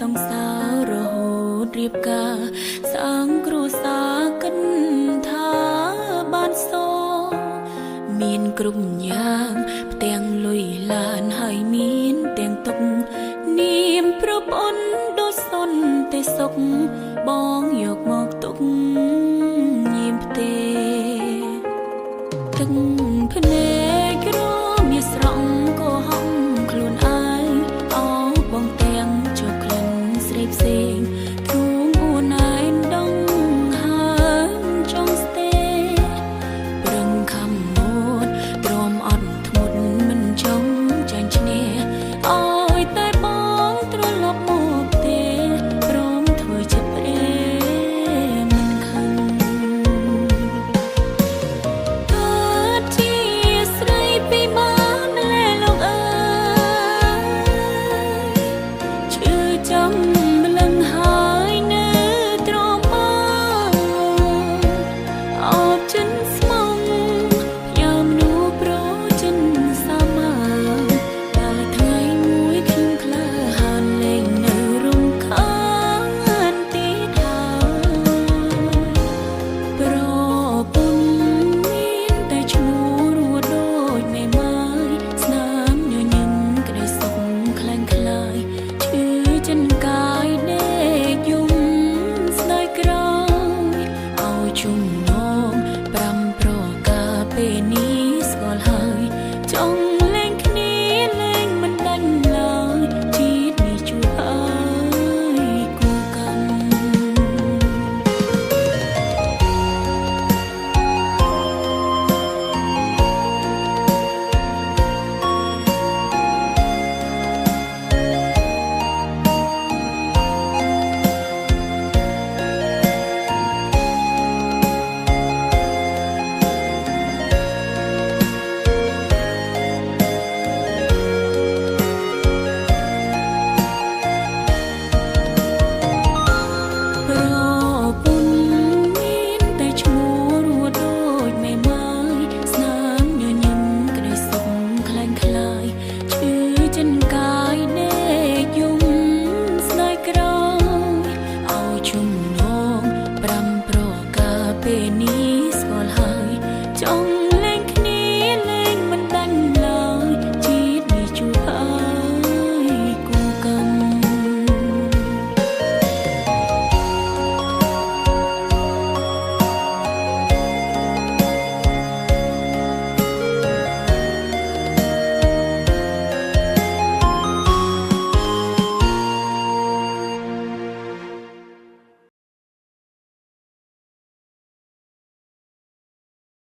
ក្នុងសារហូតរៀបការសាងគ្រួសារកិនថាបានសមានគ្រប់យ៉ាងផ្ទាំងលុយឡានហើយមានទាំងទុកនាមប្រពន្ធដូចសុនទេសុខបងយកមកទុកញាមផ្ទេទឹកភ្នែករមាសស្រង់ក៏ហំខ្លួនឯងអោបងទាំងចុះក្លិនស្រីផ្សេងធូងអួនឯងដងហើមចង់ស្ទេប្រឹងខំមុតទ្រាំអត់ធ្មត់មិនចង់ចាញ់ឈ្នះអើយតែបងត្រឡប់មកទេព្រមធ្វើចិត្តព្រេមិនខឹងកើតជាស្រីពីបានលែលោកអើយឈឺចាំម្លឹងហើយនៅទ្រាំមកអបចិនស្មងយ៉ាមនោះប្រចិនសាមាតែថ្ងៃមួយខ្ញុំក្លាហានលេងនៅរំខានទីថាប្រពន្ធមានតែឈ្មោះរួចដូចមេម៉ាយស្នាមញញឹមក្ដីសុខខ្លាំងខ្លាយឈឺចិនកាយដេកយំស្ដាយក្រោយឲ្យជុំនងប្រាំប្រការពេលនេះស្គាល់ហើយចង់លេងគ្នាលេងមិនដាច់ឡើយជាតិនេះជួបហើយគូកម្ម ប្រពន្ធមានតែឈ្មោះរួចដូចមេម៉ាយស្នាមញញឹមក្ដីសុខខ្លាំងខ្លាយឈឺចិនកាយដេកយំស្ដាយក្រោយឲ្យជុំនងប្រាំប្រការពេលនេះ